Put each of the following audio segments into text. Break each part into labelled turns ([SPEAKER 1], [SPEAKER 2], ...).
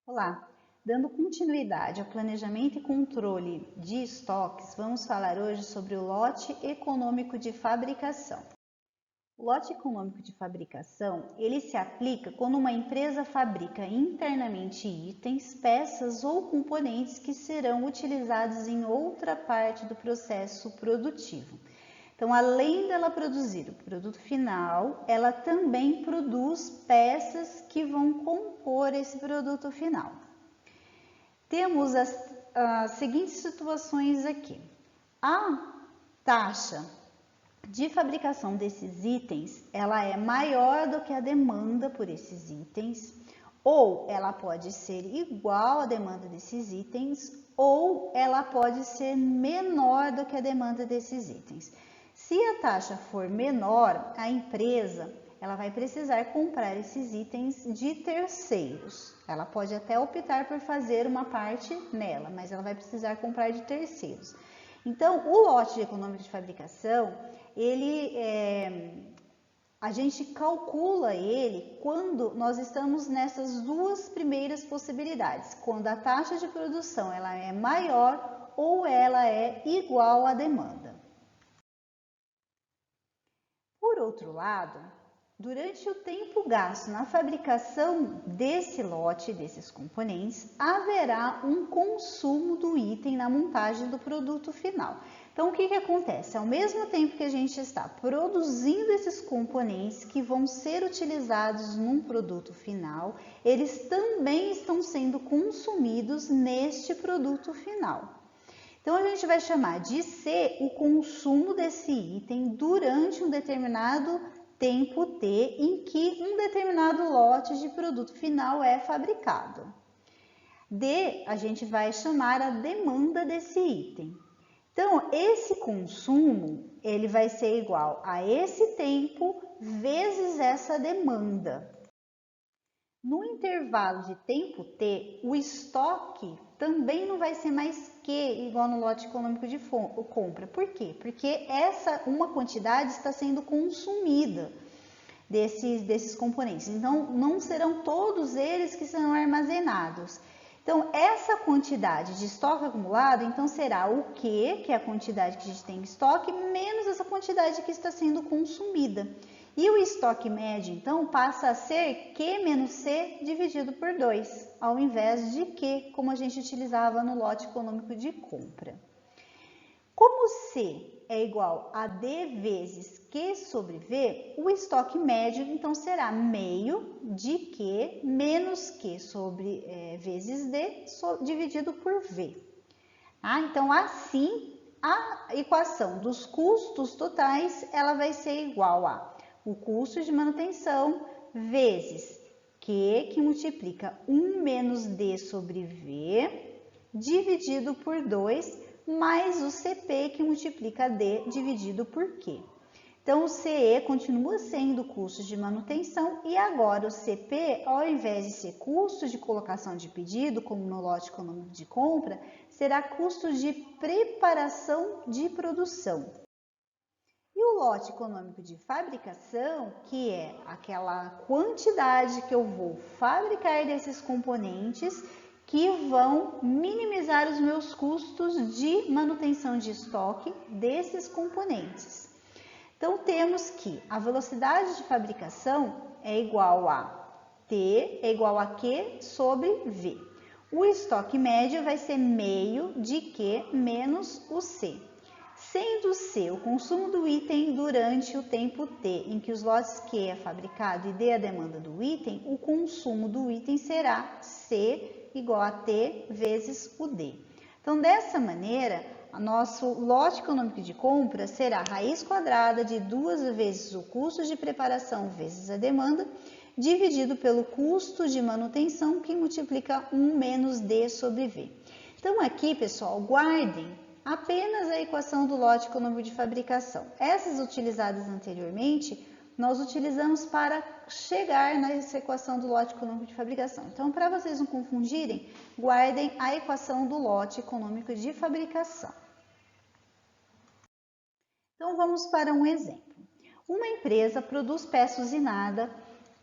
[SPEAKER 1] Olá, dando continuidade ao planejamento e controle de estoques, vamos falar hoje sobre o lote econômico de fabricação. O lote econômico de fabricação, ele se aplica quando uma empresa fabrica internamente itens, peças ou componentes que serão utilizados em outra parte do processo produtivo. Então, além dela produzir o produto final, ela também produz peças que vão compor esse produto final. Temos as seguintes situações aqui. A taxa de fabricação desses itens, ela é maior do que a demanda por esses itens, ou ela pode ser igual à demanda desses itens, ou ela pode ser menor do que a demanda desses itens. Se a taxa for menor, a empresa ela vai precisar comprar esses itens de terceiros. Ela pode até optar por fazer uma parte nela, mas ela vai precisar comprar de terceiros. Então, o lote econômico de fabricação, a gente calcula ele quando nós estamos nessas duas primeiras possibilidades, quando a taxa de produção ela é maior ou ela é igual à demanda. Por outro lado, durante o tempo gasto na fabricação desse lote, desses componentes, haverá um consumo do item na montagem do produto final. Então, o que acontece? Ao mesmo tempo que a gente está produzindo esses componentes que vão ser utilizados num produto final, eles também estão sendo consumidos neste produto final. Então, a gente vai chamar de C o consumo desse item durante um determinado tempo T em que um determinado lote de produto final é fabricado. D, a gente vai chamar a demanda desse item. Então, esse consumo, ele vai ser igual a esse tempo vezes essa demanda. No intervalo de tempo T, o estoque também não vai ser mais Q igual no lote econômico de compra. Por quê? Porque uma quantidade está sendo consumida desses componentes. Então, não serão todos eles que serão armazenados. Então, essa quantidade de estoque acumulado, então será o Q, que é a quantidade que a gente tem em estoque, menos essa quantidade que está sendo consumida. E o estoque médio, então, passa a ser Q menos C dividido por 2, ao invés de Q, como a gente utilizava no lote econômico de compra. Como C é igual a D vezes Q sobre V, o estoque médio, então, será meio de Q menos Q sobre vezes D dividido por V. Então, assim, a equação dos custos totais, ela vai ser igual a o custo de manutenção vezes Q, que multiplica 1 menos D sobre V, dividido por 2, mais o CP, que multiplica D, dividido por Q. Então, o CE continua sendo custo de manutenção e agora o CP, ao invés de ser custo de colocação de pedido, como no lote econômico de compra, será custo de preparação de produção. E o lote econômico de fabricação, que é aquela quantidade que eu vou fabricar desses componentes que vão minimizar os meus custos de manutenção de estoque desses componentes. Então, temos que a velocidade de fabricação é igual a T é igual a Q sobre V. O estoque médio vai ser meio de Q menos o C. Sendo C o consumo do item durante o tempo T em que os lotes Q é fabricado e D a demanda do item, o consumo do item será C igual a T vezes o D. Então, dessa maneira, o nosso lote econômico de compra será a raiz quadrada de 2 vezes o custo de preparação vezes a demanda, dividido pelo custo de manutenção, que multiplica 1 menos D sobre V. Então, aqui, pessoal, guardem apenas a equação do lote econômico de fabricação. Essas utilizadas anteriormente, nós utilizamos para chegar nessa equação do lote econômico de fabricação. Então, para vocês não confundirem, guardem a equação do lote econômico de fabricação. Então, vamos para um exemplo. Uma empresa produz peça usinada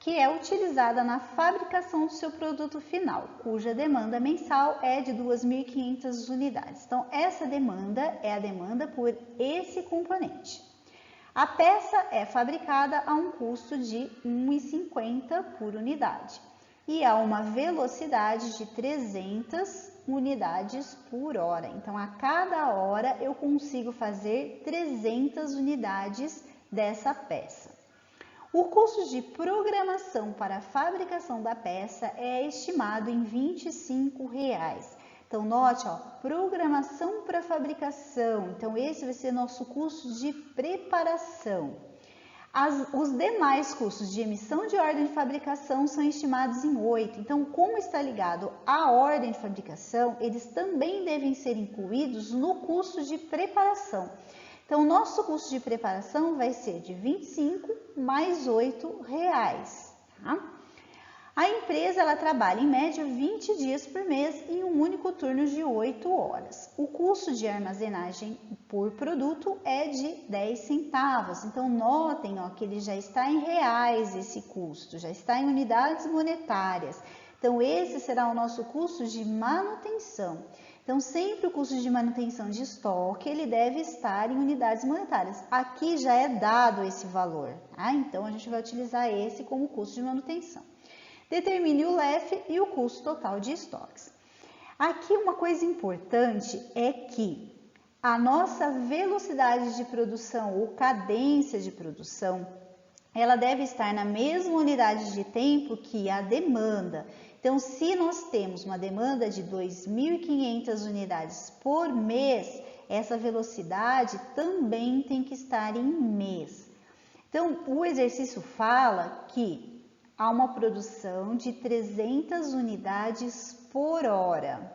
[SPEAKER 1] que é utilizada na fabricação do seu produto final, cuja demanda mensal é de 2.500 unidades. Então, essa demanda é a demanda por esse componente. A peça é fabricada a um custo de R$ 1,50 por unidade e a uma velocidade de 300 unidades por hora. Então, a cada hora eu consigo fazer 300 unidades dessa peça. O custo de programação para a fabricação da peça é estimado em R$ 25. Então, note, ó, programação para fabricação. Então, esse vai ser nosso custo de preparação. Os demais custos de emissão de ordem de fabricação são estimados em 8. Então, como está ligado à ordem de fabricação, eles também devem ser incluídos no custo de preparação. Então, o nosso custo de preparação vai ser de R$ 25 mais R$ 8. Tá? A empresa ela trabalha em média 20 dias por mês em um único turno de 8 horas. O custo de armazenagem por produto é de 10 centavos. Então, notem ó, que ele já está em reais esse custo, já está em unidades monetárias. Então, esse será o nosso custo de manutenção. Então, sempre o custo de manutenção de estoque, ele deve estar em unidades monetárias. Aqui já é dado esse valor, tá? Então, a gente vai utilizar esse como custo de manutenção. Determine o LEF e o custo total de estoques. Aqui uma coisa importante é que a nossa velocidade de produção ou cadência de produção, ela deve estar na mesma unidade de tempo que a demanda. Então, se nós temos uma demanda de 2.500 unidades por mês, essa velocidade também tem que estar em mês. Então, o exercício fala que há uma produção de 300 unidades por hora.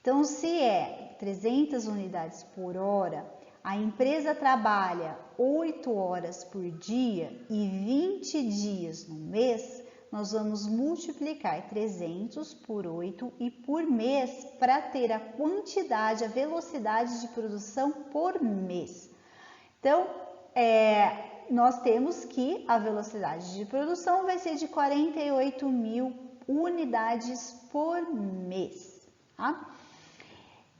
[SPEAKER 1] Então, se é 300 unidades por hora, a empresa trabalha 8 horas por dia e 20 dias no mês, nós vamos multiplicar 300 por 8 e por mês para ter a quantidade, a velocidade de produção por mês. Então, nós temos que a velocidade de produção vai ser de 48.000 unidades por mês, tá?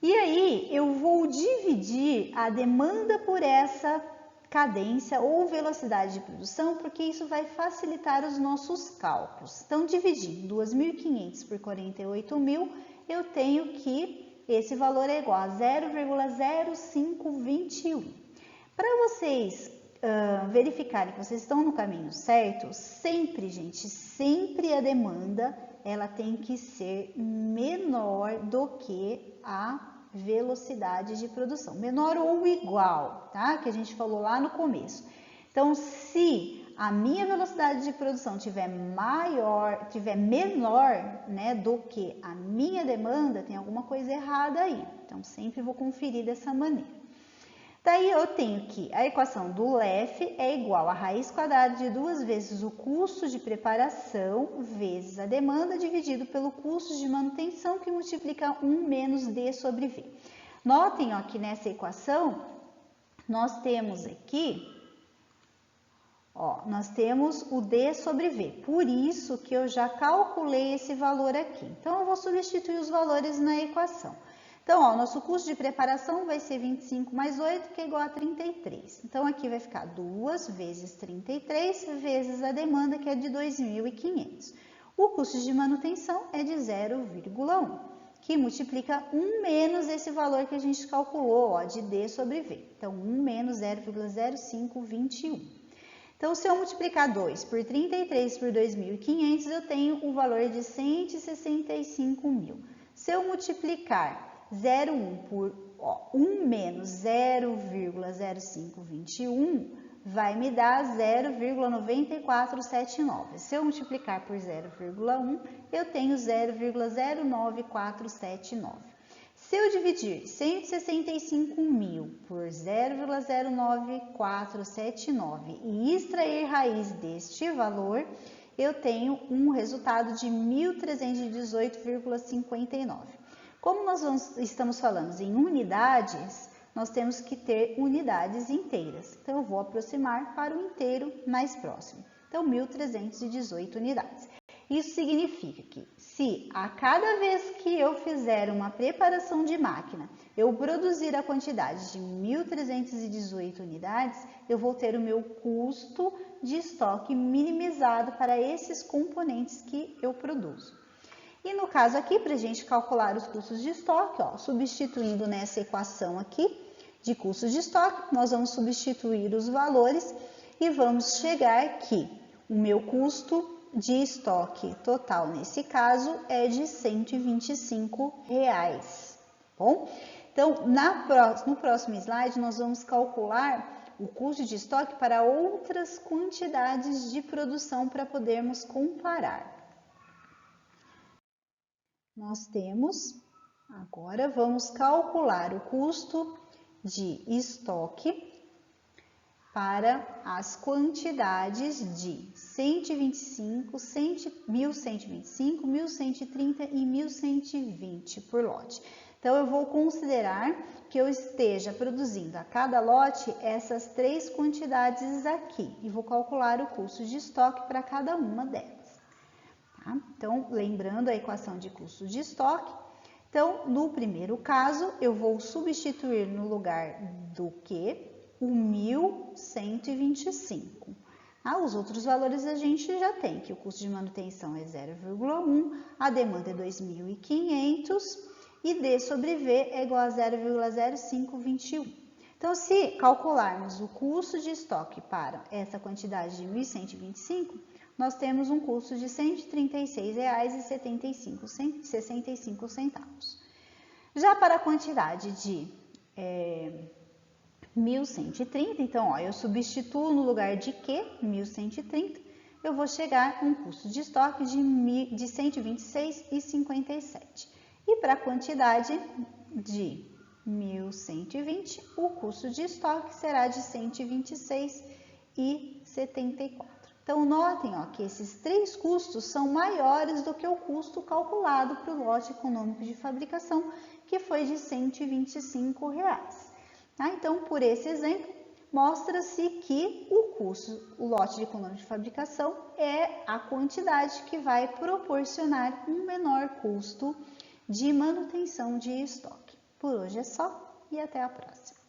[SPEAKER 1] E aí, eu vou dividir a demanda por essa cadência ou velocidade de produção, porque isso vai facilitar os nossos cálculos. Então, dividindo 2.500 por 48.000, eu tenho que esse valor é igual a 0,0521. Para vocês verificarem que vocês estão no caminho certo, sempre, gente, sempre a demanda, ela tem que ser menor do que a velocidade de produção, menor ou igual, tá? Que a gente falou lá no começo. Então, se a minha velocidade de produção tiver menor, né, do que a minha demanda, tem alguma coisa errada aí. Então, sempre vou conferir dessa maneira. Daí eu tenho que a equação do LEF é igual a raiz quadrada de 2 vezes o custo de preparação vezes a demanda dividido pelo custo de manutenção, que multiplica 1 menos D sobre V. Notem ó, que nessa equação nós temos aqui, ó, nós temos o D sobre V. Por isso que eu já calculei esse valor aqui. Então eu vou substituir os valores na equação. Então, ó, nosso custo de preparação vai ser 25 mais 8, que é igual a 33. Então, aqui vai ficar 2 vezes 33 vezes a demanda, que é de 2.500. O custo de manutenção é de 0,1, que multiplica 1 menos esse valor que a gente calculou, ó, de D sobre V. Então, 1 menos 0,0521. Então, se eu multiplicar 2 por 33 por 2.500, eu tenho o valor de 165.000. Se eu multiplicar 0,1 por 1 menos 0,0521 vai me dar 0,9479. Se eu multiplicar por 0,1, eu tenho 0,09479. Se eu dividir 165.000 por 0,09479 e extrair raiz deste valor, eu tenho um resultado de 1.318,59. Como nós estamos falando em unidades, nós temos que ter unidades inteiras. Então, eu vou aproximar para o inteiro mais próximo. Então, 1.318 unidades. Isso significa que se a cada vez que eu fizer uma preparação de máquina, eu produzir a quantidade de 1.318 unidades, eu vou ter o meu custo de estoque minimizado para esses componentes que eu produzo. E no caso aqui, para a gente calcular os custos de estoque, ó, substituindo nessa equação aqui de custos de estoque, nós vamos substituir os valores e vamos chegar que o meu custo de estoque total, nesse caso, é de R$ 125. Bom, então, no próximo slide, nós vamos calcular o custo de estoque para outras quantidades de produção para podermos comparar. Nós temos, agora, vamos calcular o custo de estoque para as quantidades de 125, 1.125, 1.130 e 1.120 por lote. Então, eu vou considerar que eu esteja produzindo a cada lote essas três quantidades aqui e vou calcular o custo de estoque para cada uma delas. Tá? Então, lembrando a equação de custo de estoque, então, no primeiro caso, eu vou substituir no lugar do que? O 1.125. Os outros valores a gente já tem, que o custo de manutenção é 0,1, a demanda é 2.500 e D sobre V é igual a 0,0521. Então, se calcularmos o custo de estoque para essa quantidade de 1.125, nós temos um custo de R$ 136,65. Já para a quantidade de 1.130, então, ó, eu substituo no lugar de que 1.130, eu vou chegar a um custo de estoque de R$ 126,57. E para a quantidade de 1.120, o custo de estoque será de R$ 126,74. Então, notem, ó, que esses três custos são maiores do que o custo calculado para o lote econômico de fabricação, que foi de R$ 125. Tá? Então, por esse exemplo, mostra-se que o lote econômico de fabricação é a quantidade que vai proporcionar um menor custo de manutenção de estoque. Por hoje é só e até a próxima.